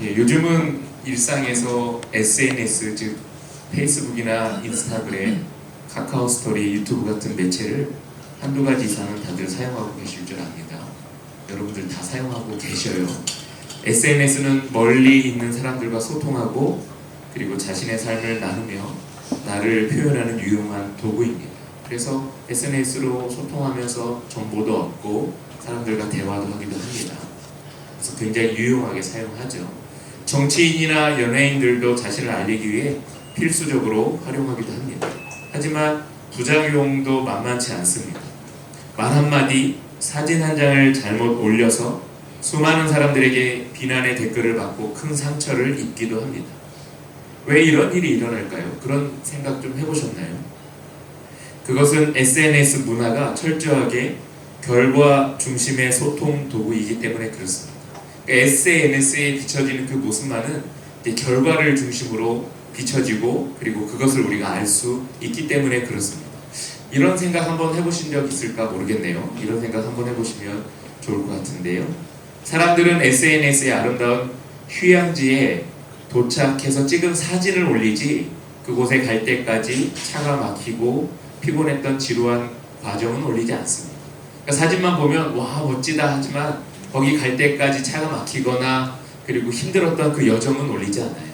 요즘은 일상에서 SNS, 즉 페이스북이나 인스타그램, 카카오 스토리, 유튜브 같은 매체를 한두 가지 이상은 다들 사용하고 계실 줄 압니다. 여러분들 다 사용하고 계셔요. SNS는 멀리 있는 사람들과 소통하고 그리고 자신의 삶을 나누며 나를 표현하는 유용한 도구입니다. 그래서 SNS로 소통하면서 정보도 얻고 사람들과 대화도 하기도 합니다. 그래서 굉장히 유용하게 사용하죠. 정치인이나 연예인들도 자신을 알리기 위해 필수적으로 활용하기도 합니다. 하지만 부작용도 만만치 않습니다. 말 한마디, 사진 한 장을 잘못 올려서 수많은 사람들에게 비난의 댓글을 받고 큰 상처를 입기도 합니다. 왜 이런 일이 일어날까요? 그런 생각 좀 해보셨나요? 그것은 SNS 문화가 철저하게 결과 중심의 소통 도구이기 때문에 그렇습니다. SNS에 비춰지는 그 모습만은 결과를 중심으로 비춰지고 그리고 그것을 우리가 알 수 있기 때문에 그렇습니다. 이런 생각 한번 해보신 적 있을까 모르겠네요. 이런 생각 한번 해보시면 좋을 것 같은데요. 사람들은 SNS의 아름다운 휴양지에 도착해서 찍은 사진을 올리지 그곳에 갈 때까지 차가 막히고 피곤했던 지루한 과정은 올리지 않습니다. 그러니까 사진만 보면 와 멋지다 하지만 거기 갈 때까지 차가 막히거나 그리고 힘들었던 그 여정은 올리지 않아요.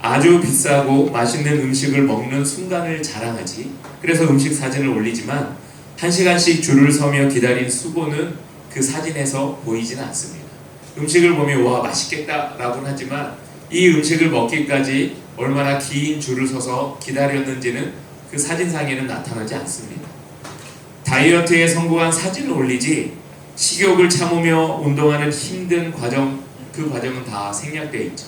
아주 비싸고 맛있는 음식을 먹는 순간을 자랑하지. 그래서 음식 사진을 올리지만 1시간씩 줄을 서며 기다린 수고는 그 사진에서 보이지는 않습니다. 음식을 보면 와 맛있겠다 라고는 하지만 이 음식을 먹기까지 얼마나 긴 줄을 서서 기다렸는지는 그 사진상에는 나타나지 않습니다. 다이어트에 성공한 사진을 올리지 식욕을 참으며 운동하는 힘든 과정, 그 과정은 다 생략되어 있죠.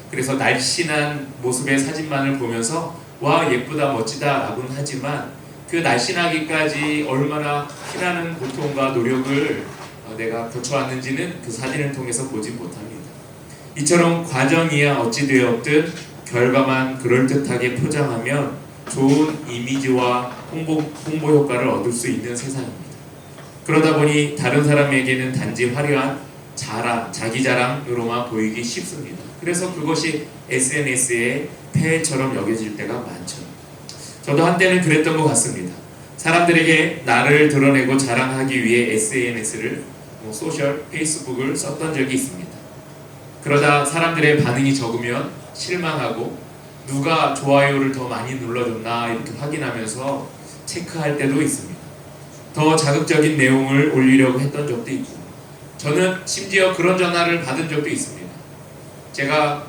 그래서 날씬한 모습의 사진만을 보면서 와 예쁘다 멋지다 라고는 하지만 그 날씬하기까지 얼마나 피나는 고통과 노력을 내가 거쳐왔는지는 그 사진을 통해서 보지 못합니다. 이처럼 과정이야 어찌 되었든 결과만 그럴듯하게 포장하면 좋은 이미지와 홍보 효과를 얻을 수 있는 세상입니다. 그러다 보니 다른 사람에게는 단지 화려한 자랑, 자기 자랑으로만 보이기 쉽습니다. 그래서 그것이 SNS의 폐해처럼 여겨질 때가 많죠. 저도 한때는 그랬던 것 같습니다. 사람들에게 나를 드러내고 자랑하기 위해 SNS를 소셜, 페이스북을 썼던 적이 있습니다. 그러다 사람들의 반응이 적으면 실망하고 누가 좋아요를 더 많이 눌러줬나 이렇게 확인하면서 체크할 때도 있습니다. 더 자극적인 내용을 올리려고 했던 적도 있고 저는 심지어 그런 전화를 받은 적도 있습니다. 제가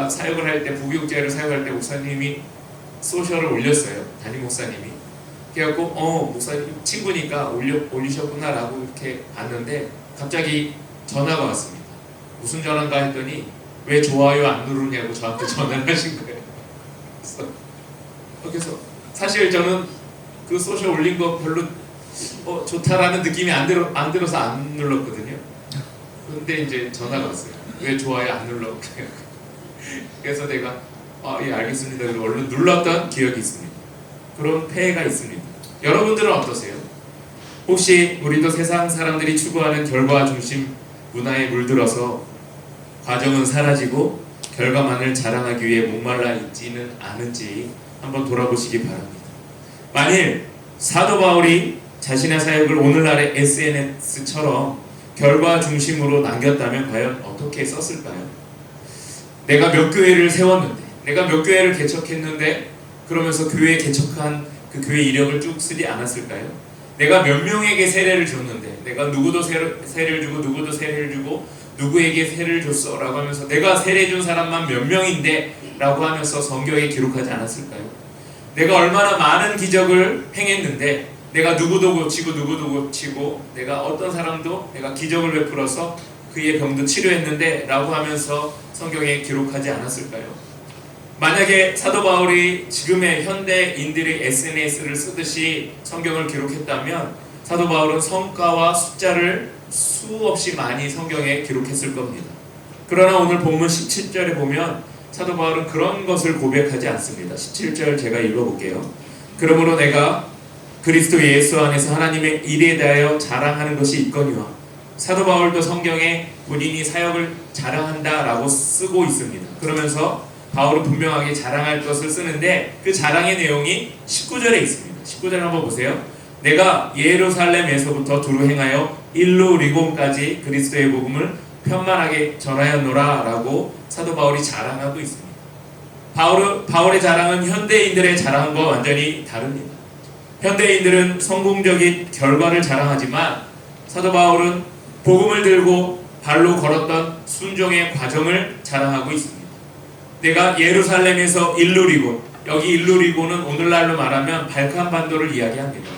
사역을 할 때 부교육자를 사역할 때 목사님이 소셜을 올렸어요. 담임 목사님이. 그래갖고 목사님 친구니까 올리셨구나 라고 이렇게 봤는데 갑자기 전화가 왔습니다. 무슨 전화인가 했더니 왜 좋아요 안 누르냐고 저한테 전화를 하신 거예요. 그래서 사실 저는 그 소셜 올린 거 별로 좋다라는 느낌이 안 들어서 안 눌렀거든요. 근데 이제 전화가 왔어요. 왜 좋아요 안 눌러? 그래서 내가 예 알겠습니다. 그리고 얼른 눌렀던 기억이 있습니다. 그런 폐해가 있습니다. 여러분들은 어떠세요? 혹시 우리도 세상 사람들이 추구하는 결과 중심 문화에 물들어서 과정은 사라지고 결과만을 자랑하기 위해 목말라 있지는 않은지 한번 돌아보시기 바랍니다. 만일 사도 바울이 자신의 사역을 오늘날의 SNS처럼 결과 중심으로 남겼다면 과연 어떻게 썼을까요? 내가 몇 교회를 세웠는데, 내가 몇 교회를 개척했는데 그러면서 교회 개척한 그 교회 이력을 쭉 쓰지 않았을까요? 내가 몇 명에게 세례를 줬는데 내가 누구도 세례를 주고 누구도 세례를 주고 누구에게 세례를 줬어 라고 하면서 내가 세례 준 사람만 몇 명인데 라고 하면서 성경에 기록하지 않았을까요? 내가 얼마나 많은 기적을 행했는데 내가 누구도 고치고 누구도 고치고 내가 어떤 사람도 내가 기적을 베풀어서 그의 병도 치료했는데 라고 하면서 성경에 기록하지 않았을까요? 만약에 사도 바울이 지금의 현대인들이 SNS를 쓰듯이 성경을 기록했다면 사도 바울은 성과와 숫자를 수없이 많이 성경에 기록했을 겁니다. 그러나 오늘 본문 17절에 보면 사도 바울은 그런 것을 고백하지 않습니다. 17절 제가 읽어볼게요. 그러므로 내가 그리스도 예수 안에서 하나님의 일에 대하여 자랑하는 것이 있거니와 사도 바울도 성경에 본인이 사역을 자랑한다라고 쓰고 있습니다. 그러면서 바울은 분명하게 자랑할 것을 쓰는데 그 자랑의 내용이 19절에 있습니다. 19절 한번 보세요. 내가 예루살렘에서부터 두루 행하여 일루리곤까지 그리스도의 복음을 편만하게 전하였노라 라고 사도 바울이 자랑하고 있습니다. 바울의 자랑은 현대인들의 자랑과 완전히 다릅니다. 현대인들은 성공적인 결과를 자랑하지만 사도 바울은 복음을 들고 발로 걸었던 순종의 과정을 자랑하고 있습니다. 내가 예루살렘에서 일루리곤, 여기 일루리곤은 오늘날로 말하면 발칸반도를 이야기합니다.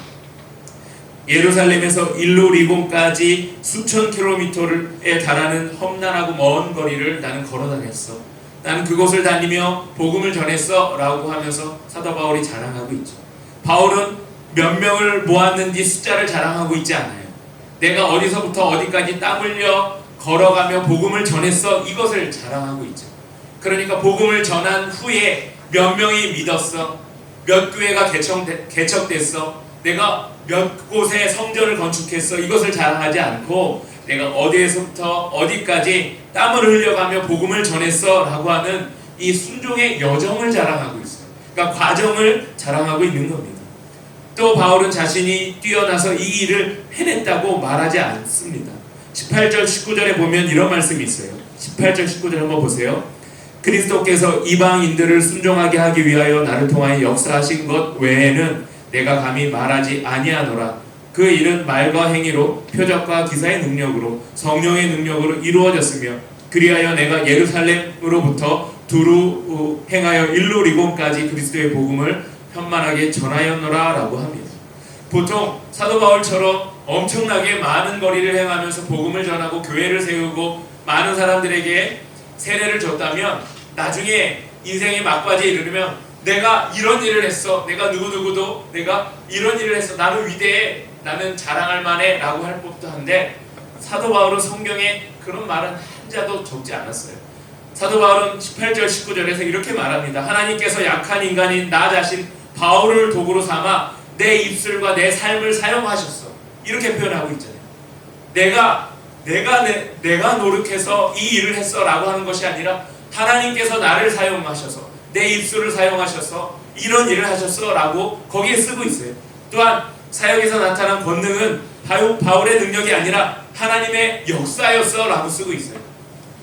예루살렘에서 일루리곤까지 수천 킬로미터에 달하는 험난하고 먼 거리를 나는 걸어 다녔어. 나는 그곳을 다니며 복음을 전했어 라고 하면서 사도 바울이 자랑하고 있죠. 바울은 몇 명을 모았는지 숫자를 자랑하고 있지 않아요. 내가 어디서부터 어디까지 땀 흘려 걸어가며 복음을 전했어, 이것을 자랑하고 있죠. 그러니까 복음을 전한 후에 몇 명이 믿었어, 몇 교회가 개척됐어, 내가 몇 곳에 성전을 건축했어, 이것을 자랑하지 않고 내가 어디에서부터 어디까지 땀을 흘려가며 복음을 전했어 라고 하는 이 순종의 여정을 자랑하고 있어요. 그러니까 과정을 자랑하고 있는 겁니다. 또 바울은 자신이 뛰어나서 이 일을 해냈다고 말하지 않습니다. 18절 19절에 보면 이런 말씀이 있어요. 18절 19절 한번 보세요. 그리스도께서 이방인들을 순종하게 하기 위하여 나를 통하여 역사하신 것 외에는 내가 감히 말하지 아니하노라. 그 일은 말과 행위로 표적과 기사의 능력으로 성령의 능력으로 이루어졌으며 그리하여 내가 예루살렘으로부터 두루 행하여 일루리곤까지 그리스도의 복음을 편만하게 전하였노라 라고 합니다. 보통 사도 바울처럼 엄청나게 많은 거리를 행하면서 복음을 전하고 교회를 세우고 많은 사람들에게 세례를 줬다면 나중에 인생의 막바지에 이르면 내가 이런 일을 했어, 내가 누구누구도 내가 이런 일을 했어, 나는 위대해, 나는 자랑할 만해 라고 할 법도 한데 사도 바울은 성경에 그런 말은 한자도 적지 않았어요. 사도 바울은 18절 19절에서 이렇게 말합니다. 하나님께서 약한 인간인 나 자신 바울을 도구로 삼아 내 입술과 내 삶을 사용하셨어, 이렇게 표현하고 있잖아요. 내가 노력해서 이 일을 했어 라고 하는 것이 아니라 하나님께서 나를 사용하셔서 내 입술을 사용하셔서 이런 일을 하셨어 라고 거기에 쓰고 있어요. 또한 사역에서 나타난 권능은 바울의 능력이 아니라 하나님의 역사였어 라고 쓰고 있어요.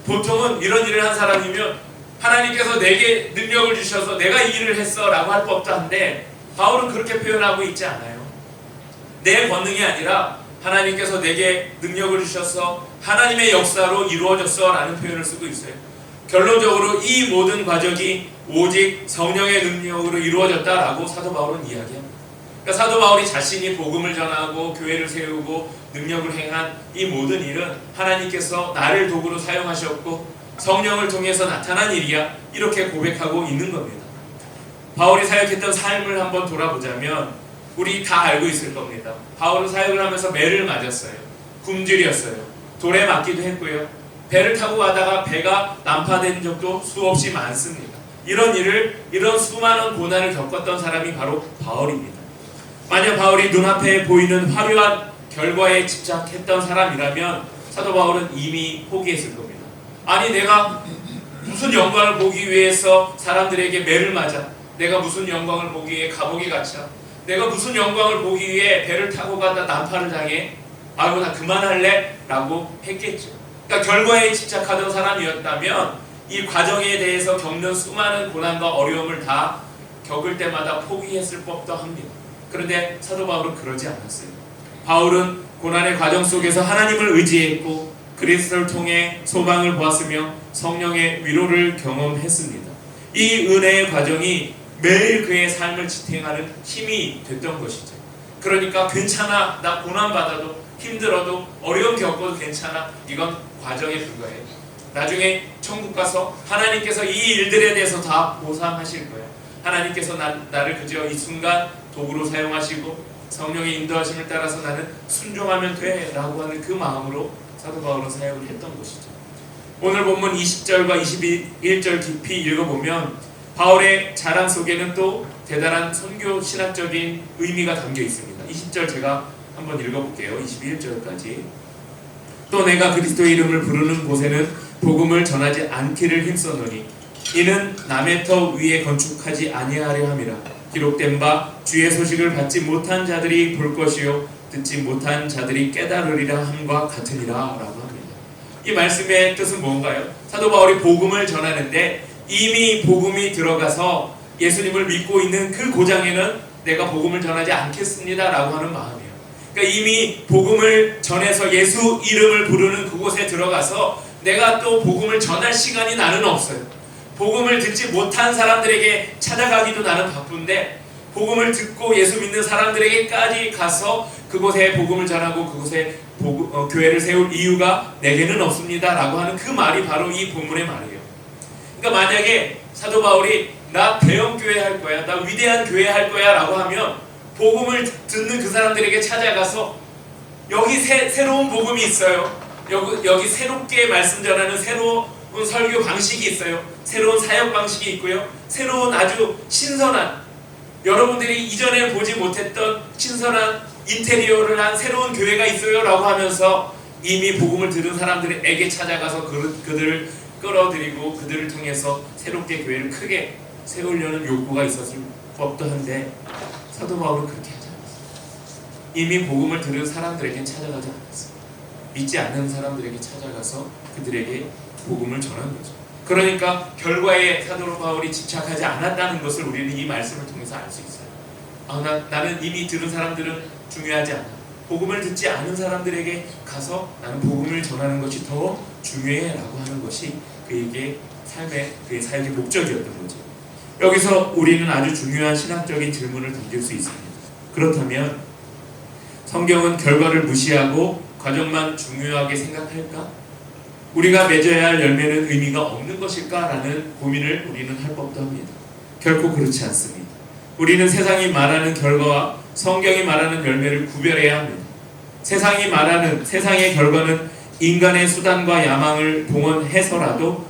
보통은 이런 일을 한 사람이면 하나님께서 내게 능력을 주셔서 내가 이 일을 했어 라고 할 법도 한데 바울은 그렇게 표현하고 있지 않아요. 내 권능이 아니라 하나님께서 내게 능력을 주셔서 하나님의 역사로 이루어졌어 라는 표현을 쓰고 있어요. 결론적으로 이 모든 과정이 오직 성령의 능력으로 이루어졌다라고 사도 바울은 이야기합니다. 그러니까 사도 바울이 자신이 복음을 전하고 교회를 세우고 능력을 행한 이 모든 일은 하나님께서 나를 도구로 사용하셨고 성령을 통해서 나타난 일이야, 이렇게 고백하고 있는 겁니다. 바울이 사역했던 삶을 한번 돌아보자면 우리 다 알고 있을 겁니다. 바울은 사역을 하면서 매를 맞았어요. 굶주렸어요. 돌에 맞기도 했고요. 배를 타고 가다가 배가 난파된 적도 수없이 많습니다. 이런 수많은 고난을 겪었던 사람이 바로 바울입니다. 만약 바울이 눈앞에 보이는 화려한 결과에 집착했던 사람이라면 사도 바울은 이미 포기했을 겁니다. 아니, 내가 무슨 영광을 보기 위해서 사람들에게 매를 맞아, 내가 무슨 영광을 보기 위해 감옥에 갇혀, 내가 무슨 영광을 보기 위해 배를 타고 가다 난파를 당해, 아이고 나 그만할래 라고 했겠죠. 그러니까 결과에 집착하던 사람이었다면 이 과정에 대해서 겪는 수많은 고난과 어려움을 다 겪을 때마다 포기했을 법도 합니다. 그런데 사도 바울은 그러지 않았어요. 바울은 고난의 과정 속에서 하나님을 의지했고 그리스도를 통해 소망을 보았으며 성령의 위로를 경험했습니다. 이 은혜의 과정이 매일 그의 삶을 지탱하는 힘이 됐던 것이죠. 그러니까 괜찮아, 나 고난받아도 힘들어도 어려움 겪어도 괜찮아, 이건 과정에 불과해요. 나중에 천국 가서 하나님께서 이 일들에 대해서 다 보상하실 거예요. 하나님께서 나를 그저 이 순간 도구로 사용하시고 성령의 인도하심을 따라서 나는 순종하면 돼 라고 하는 그 마음으로 사도 바울은 사역을 했던 것이죠. 오늘 본문 20절과 21절 깊이 읽어보면 바울의 자랑 속에는 또 대단한 선교 신학적인 의미가 담겨 있습니다. 20절 제가 한번 읽어볼게요. 21절까지. 또 내가 그리스도의 이름을 부르는 곳에는 복음을 전하지 않기를 힘썼노니 이는 남의 터 위에 건축하지 아니하려 함이라. 기록된 바 주의 소식을 받지 못한 자들이 볼 것이요 듣지 못한 자들이 깨달으리라 함과 같으니라 라고 합니다. 이 말씀의 뜻은 뭔가요? 사도 바울이 복음을 전하는데 이미 복음이 들어가서 예수님을 믿고 있는 그 고장에는 내가 복음을 전하지 않겠습니다 라고 하는 마음이에요. 그러니까 이미 복음을 전해서 예수 이름을 부르는 그곳에 들어가서 내가 또 복음을 전할 시간이 나는 없어요. 복음을 듣지 못한 사람들에게 찾아가기도 나는 바쁜데 복음을 듣고 예수 믿는 사람들에게까지 가서 그곳에 복음을 전하고 그곳에 교회를 세울 이유가 내게는 없습니다 라고 하는 그 말이 바로 이 본문의 말이에요. 그러니까 만약에 사도 바울이 나 대형 교회 할 거야, 나 위대한 교회 할 거야 라고 하면 복음을 듣는 그 사람들에게 찾아가서 여기 새로운 복음이 있어요. 여기 새롭게 말씀 전하는 새로운 설교 방식이 있어요. 새로운 사역 방식이 있고요. 새로운 아주 신선한, 여러분들이 이전에 보지 못했던 신선한 인테리어를 한 새로운 교회가 있어요 라고 하면서 이미 복음을 들은 사람들에게 찾아가서 그들을 끌어들이고 그들을 통해서 새롭게 교회를 크게 세우려는 욕구가 있었을 법도 한데 사도 바울은 그렇게 하지 않았어요. 이미 복음을 들은 사람들에게 찾아가지 않았어요. 믿지 않는 사람들에게 찾아가서 그들에게 복음을 전한 거죠. 그러니까 결과에 사도 바울이 집착하지 않았다는 것을 우리는 이 말씀을 통해서 알 수 있어요. 나는 이미 들은 사람들은 중요하지 않아. 복음을 듣지 않은 사람들에게 가서 나는 복음을 전하는 것이 더 중요해 라고 하는 것이 그의 사역의 목적이었던 거죠. 여기서 우리는 아주 중요한 신학적인 질문을 던질 수 있습니다. 그렇다면 성경은 결과를 무시하고 과정만 중요하게 생각할까? 우리가 맺어야 할 열매는 의미가 없는 것일까? 라는 고민을 우리는 할 법도 합니다. 결코 그렇지 않습니다. 우리는 세상이 말하는 결과와 성경이 말하는 열매를 구별해야 합니다. 세상의 결과는 인간의 수단과 야망을 동원해서라도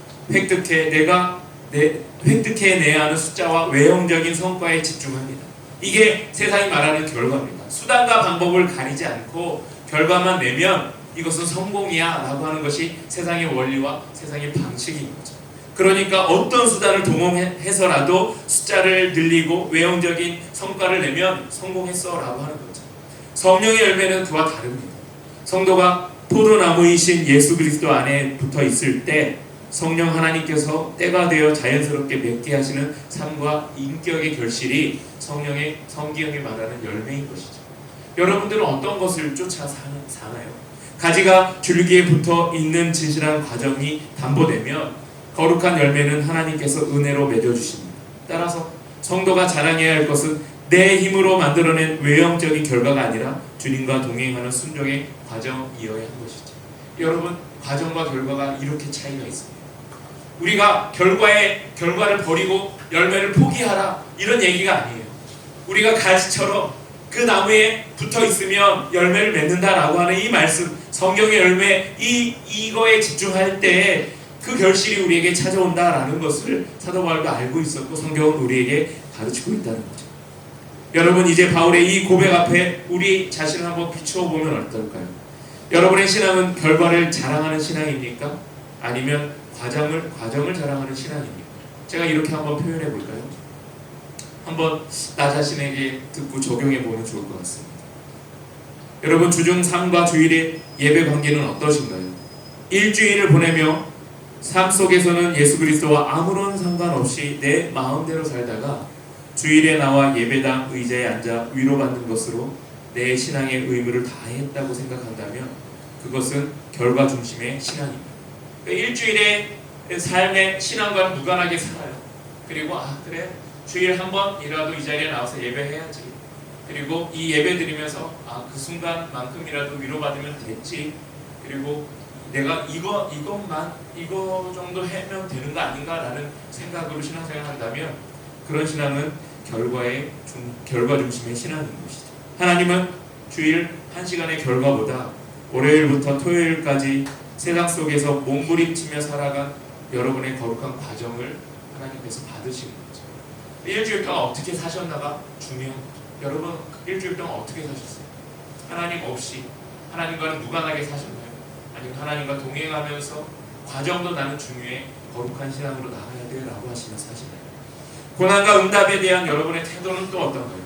획득해내야 하는 숫자와 외형적인 성과에 집중합니다. 이게 세상이 말하는 결과입니다. 수단과 방법을 가리지 않고 결과만 내면 이것은 성공이야 라고 하는 것이 세상의 원리와 세상의 방식인 거죠. 그러니까 어떤 수단을 동원해서라도 숫자를 늘리고 외형적인 성과를 내면 성공했어 라고 하는 거죠. 성령의 열매는 그와 다릅니다. 성도가 포도나무이신 예수 그리스도 안에 붙어 있을 때 성령 하나님께서 때가 되어 자연스럽게 맺게 하시는 삶과 인격의 결실이 성경이 말하는 열매인 것이죠. 여러분들은 어떤 것을 쫓아 사나요? 가지가 줄기에 붙어 있는 진실한 과정이 담보되면 거룩한 열매는 하나님께서 은혜로 맺어주십니다. 따라서 성도가 자랑해야 할 것은 내 힘으로 만들어낸 외형적인 결과가 아니라 주님과 동행하는 순종의 과정이어야 한 것이죠. 여러분, 과정과 결과가 이렇게 차이가 있습니다. 우리가 결과를 버리고 열매를 포기하라 이런 얘기가 아니에요. 우리가 가지처럼 그 나무에 붙어 있으면 열매를 맺는다라고 하는 이 말씀, 성경의 열매, 이거에 집중할 때 그 결실이 우리에게 찾아온다라는 것을 사도 바울도 알고 있었고 성경은 우리에게 가르치고 있다는 거죠. 여러분, 이제 바울의 이 고백 앞에 우리 자신을 한번 비추어 보면 어떨까요? 여러분의 신앙은 결과를 자랑하는 신앙입니까? 아니면 과정을 자랑하는 신앙입니까? 제가 이렇게 한번 표현해 볼까요? 한번 나 자신에게 듣고 적용해 보면 좋을 것 같습니다. 여러분, 주중 3과 주일의 예배 관계는 어떠신가요? 일주일을 보내며 삶 속에서는 예수 그리스도와 아무런 상관없이 내 마음대로 살다가 주일에 나와 예배당 의자에 앉아 위로받는 것으로 내 신앙의 의무를 다했다고 생각한다면 그것은 결과 중심의 신앙입니다. 그러니까 일주일의 삶의 신앙과는 무관하게 살아요. 그리고 그래, 주일 한 번이라도 이 자리에 나와서 예배해야지. 그리고 이 예배 드리면서 그 순간만큼이라도 위로받으면 됐지. 그리고 내가 이거 정도 하면 되는 거 아닌가라는 생각으로 신앙생활을 한다면 그런 신앙은 결과 중심의 신앙인 것이죠. 하나님은 주일 1시간의 결과보다 월요일부터 토요일까지 세상 속에서 몸부림치며 살아간 여러분의 거룩한 과정을 하나님께서 받으시는 거죠. 일주일 동안 어떻게 사셨나가 중요한 거죠. 여러분, 일주일 동안 어떻게 사셨어요? 하나님 없이 하나님과는 무관하게 사셨나요? 아니면 하나님과 동행하면서 과정도 나는 중요해. 거룩한 신앙으로 나가야 돼 라고 하시면서 하시나요? 고난과 응답에 대한 여러분의 태도는 또 어떤가요?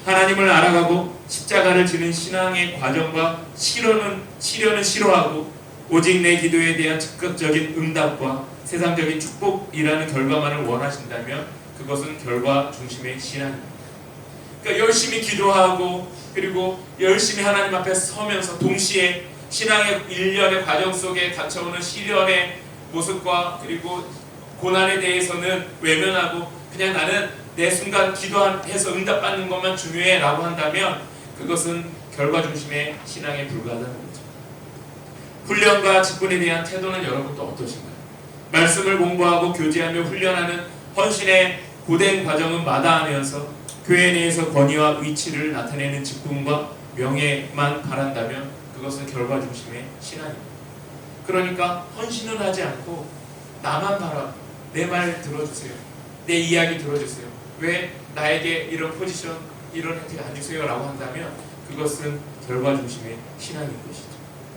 하나님을 알아가고 십자가를 지는 신앙의 과정과 시련은 싫어하고 오직 내 기도에 대한 즉각적인 응답과 세상적인 축복이라는 결과만을 원하신다면 그것은 결과 중심의 신앙입니다. 그러니까 열심히 기도하고 그리고 열심히 하나님 앞에 서면서 동시에 신앙의 일련의 과정 속에 닥쳐오는 시련의 모습과 그리고 고난에 대해서는 외면하고 그냥 나는 내 순간 기도해서 응답받는 것만 중요해 라고 한다면 그것은 결과 중심의 신앙에 불과하다는 거죠. 훈련과 직분에 대한 태도는 여러분 또 어떠신가요? 말씀을 공부하고 교제하며 훈련하는 헌신의 고된 과정은 마다하면서 교회 내에서 권위와 위치를 나타내는 직분과 명예만 바란다면 그것은 결과 중심의 신앙입니다. 그러니까 헌신은 하지 않고 나만 바라고 내 말 들어주세요. 내 이야기 들어주세요. 왜 나에게 이런 포지션, 이런 혜택 안 주세요? 라고 한다면 그것은 결과 중심의 신앙인 것이죠.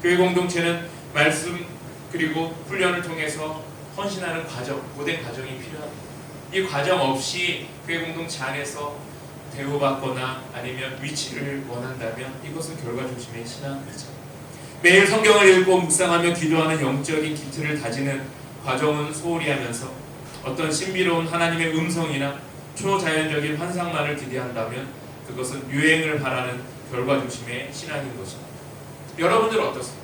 교회 공동체는 말씀 그리고 훈련을 통해서 헌신하는 과정, 고된 과정이 필요합니다. 이 과정 없이 교회 공동체 안에서 대우받거나 아니면 위치를 원한다면 이것은 결과 중심의 신앙이죠. 매일 성경을 읽고 묵상하며 기도하는 영적인 기틀을 다지는 과정은 소홀히 하면서 어떤 신비로운 하나님의 음성이나 초자연적인 환상만을 기대한다면 그것은 유행을 바라는 결과 중심의 신앙인 것입니다. 여러분들 어떠세요?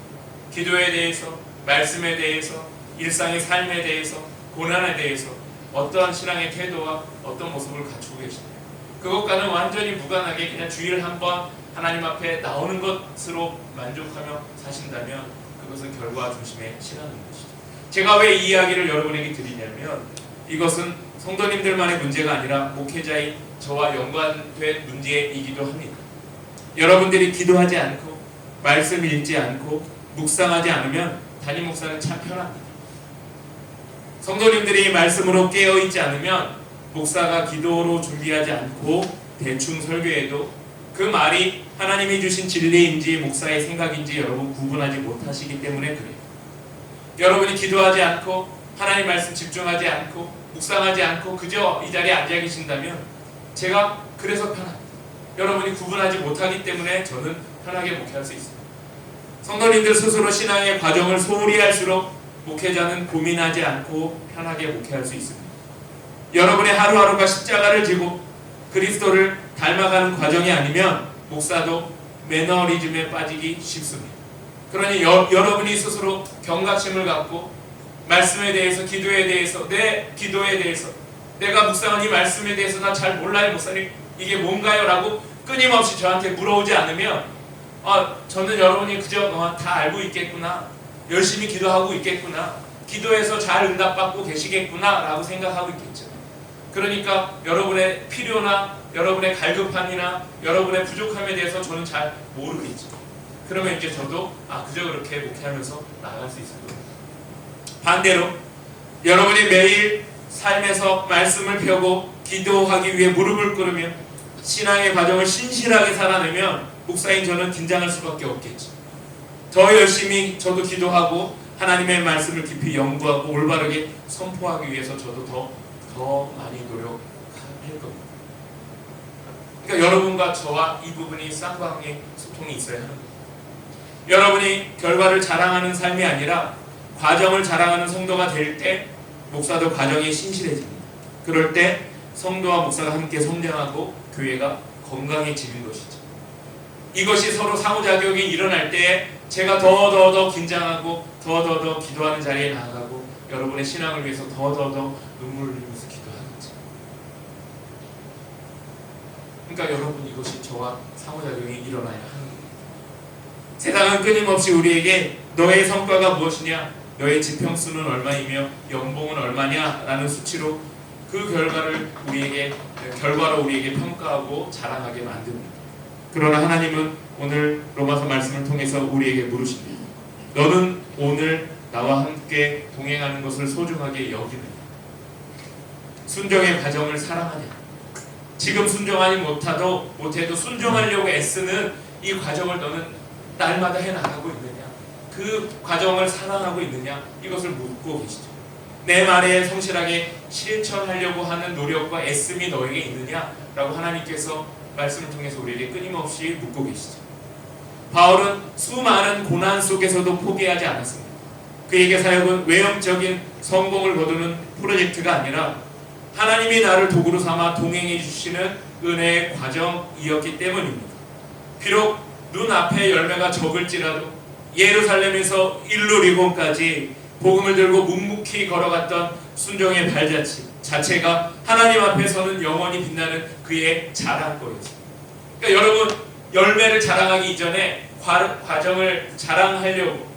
기도에 대해서, 말씀에 대해서, 일상의 삶에 대해서, 고난에 대해서 어떠한 신앙의 태도와 어떤 모습을 갖추고 계십니까? 그것과는 완전히 무관하게 그냥 주일 한번 하나님 앞에 나오는 것으로 만족하며 사신다면 그것은 결과 중심의 신앙인 것이죠. 제가 왜 이 이야기를 여러분에게 드리냐면 이것은 성도님들만의 문제가 아니라 목회자인 저와 연관된 문제이기도 합니다. 여러분들이 기도하지 않고 말씀 읽지 않고 묵상하지 않으면 담임 목사는 참 편합니다. 성도님들이 말씀으로 깨어있지 않으면 목사가 기도로 준비하지 않고 대충 설교해도 그 말이 하나님이 주신 진리인지 목사의 생각인지 여러분 구분하지 못하시기 때문에 그래요. 여러분이 기도하지 않고 하나님 말씀 집중하지 않고 묵상하지 않고 그저 이 자리에 앉아 계신다면 제가 그래서 편합니다. 여러분이 구분하지 못하기 때문에 저는 편하게 목회할 수 있습니다. 성도님들 스스로 신앙의 과정을 소홀히 할수록 목회자는 고민하지 않고 편하게 목회할 수 있습니다. 여러분의 하루하루가 십자가를 지고 그리스도를 닮아가는 과정이 아니면 목사도 매너리즘에 빠지기 쉽습니다. 그러니 여러분이 스스로 경각심을 갖고 말씀에 대해서, 기도에 대해서, 내 기도에 대해서, 내가 묵상한 이 말씀에 대해서 나 잘 몰라요 목사님 이게 뭔가요? 라고 끊임없이 저한테 물어오지 않으면 저는 여러분이 그저 다 알고 있겠구나, 열심히 기도하고 있겠구나, 기도해서 잘 응답받고 계시겠구나 라고 생각하고 있겠죠. 그러니까 여러분의 필요나 여러분의 갈급함이나 여러분의 부족함에 대해서 저는 잘 모르겠죠. 그러면 이제 저도 그저 그렇게 목회하면서 나아갈 수 있을 거예요. 반대로 여러분이 매일 삶에서 말씀을 펴고 기도하기 위해 무릎을 꿇으며 신앙의 과정을 신실하게 살아내면 목사인 저는 긴장할 수밖에 없겠죠. 더 열심히 저도 기도하고 하나님의 말씀을 깊이 연구하고 올바르게 선포하기 위해서 저도 더 많이 노력할 겁니다. 그러니까 여러분과 저와 이 부분이 쌍방의 소통이 있어야 하는 거예요. 여러분이 결과를 자랑하는 삶이 아니라 과정을 자랑하는 성도가 될 때 목사도 과정이 신실해집니다. 그럴 때 성도와 목사가 함께 성장하고 교회가 건강해지는 것이죠. 이것이 서로 상호작용이 일어날 때 제가 더 긴장하고 더 기도하는 자리에 나아가고 여러분의 신앙을 위해서 더 눈물을 흘리면서 기도하겠죠. 그러니까 여러분 이것이 저와 상호작용이 일어나야 하는 겁니다. 세상은 끊임없이 우리에게 너의 성과가 무엇이냐, 너의 지평수는 얼마이며 연봉은 얼마냐 라는 수치로 그 결과로 우리에게 평가하고 자랑하게 만듭니다. 그러나 하나님은 오늘 로마서 말씀을 통해서 우리에게 물으십니다. 너는 오늘 나와 함께 동행하는 것을 소중하게 여기느냐? 순종의 과정을 사랑하냐? 지금 순종하지 못해도 순종하려고 애쓰는 이 과정을 너는 날마다 해나가고 있느냐? 그 과정을 사랑하고 있느냐? 이것을 묻고 계시죠. 내 말에 성실하게 실천하려고 하는 노력과 애씀이 너에게 있느냐라고 하나님께서 말씀을 통해서 우리에게 끊임없이 묻고 계시죠. 바울은 수많은 고난 속에서도 포기하지 않았습니다. 그에게 사역은 외형적인 성공을 거두는 프로젝트가 아니라 하나님이 나를 도구로 삼아 동행해 주시는 은혜의 과정이었기 때문입니다. 비록 눈앞에 열매가 적을지라도 예루살렘에서 일루리곤까지 복음을 들고 묵묵히 걸어갔던 순종의 발자취 자체가 하나님 앞에 서는 영원히 빛나는 그의 자랑거리였습니다. 그러니까 여러분, 열매를 자랑하기 이전에 과정을 자랑하려고,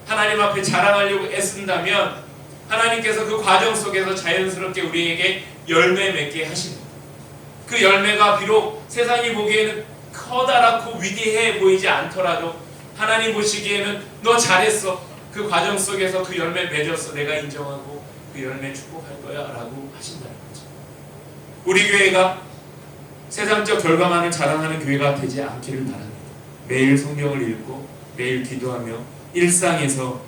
하나님 앞에 자랑하려고 애쓴다면 하나님께서 그 과정 속에서 자연스럽게 우리에게 열매 맺게 하십니다. 그 열매가 비록 세상이 보기에는 커다랗고 위대해 보이지 않더라도 하나님 보시기에는 너 잘했어, 그 과정 속에서 그 열매 맺었어, 내가 인정하고 그 열매 축복할 거야 라고 하신다는 거죠. 우리 교회가 세상적 결과만을 자랑하는 교회가 되지 않기를 바랍니다. 매일 성경을 읽고 매일 기도하며 일상에서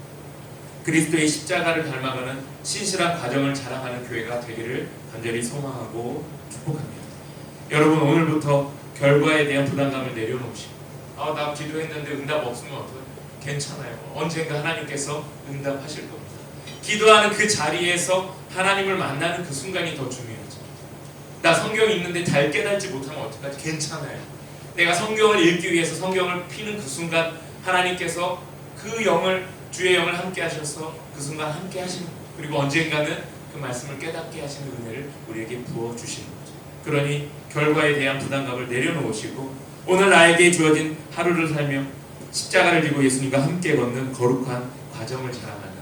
그리스도의 십자가를 닮아가는 신실한 과정을 자랑하는 교회가 되기를 간절히 소망하고 축복합니다. 여러분, 오늘부터 결과에 대한 부담감을 내려놓으시고, 나 기도했는데 응답 없으면 어떡해? 괜찮아요. 언젠가 하나님께서 응답하실 겁니다. 기도하는 그 자리에서 하나님을 만나는 그 순간이 더 중요하죠. 나 성경 읽는데 잘 깨닫지 못하면 어떡하지? 괜찮아요. 내가 성경을 읽기 위해서 성경을 피는 그 순간 하나님께서 그 영을, 주의 영을 함께 하셔서 그 순간 함께 하시는 거예요. 그리고 언젠가는 그 말씀을 깨닫게 하시는 은혜를 우리에게 부어주시는 거죠. 그러니 결과에 대한 부담감을 내려놓으시고 오늘 나에게 주어진 하루를 살며 십자가를 지고 예수님과 함께 걷는 거룩한 과정을 자랑하는,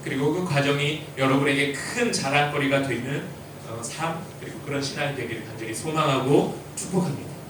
그리고 그 과정이 여러분에게 큰 자랑거리가 되는 삶, 그리고 그런 신앙이 되기를 간절히 소망하고 축복합니다.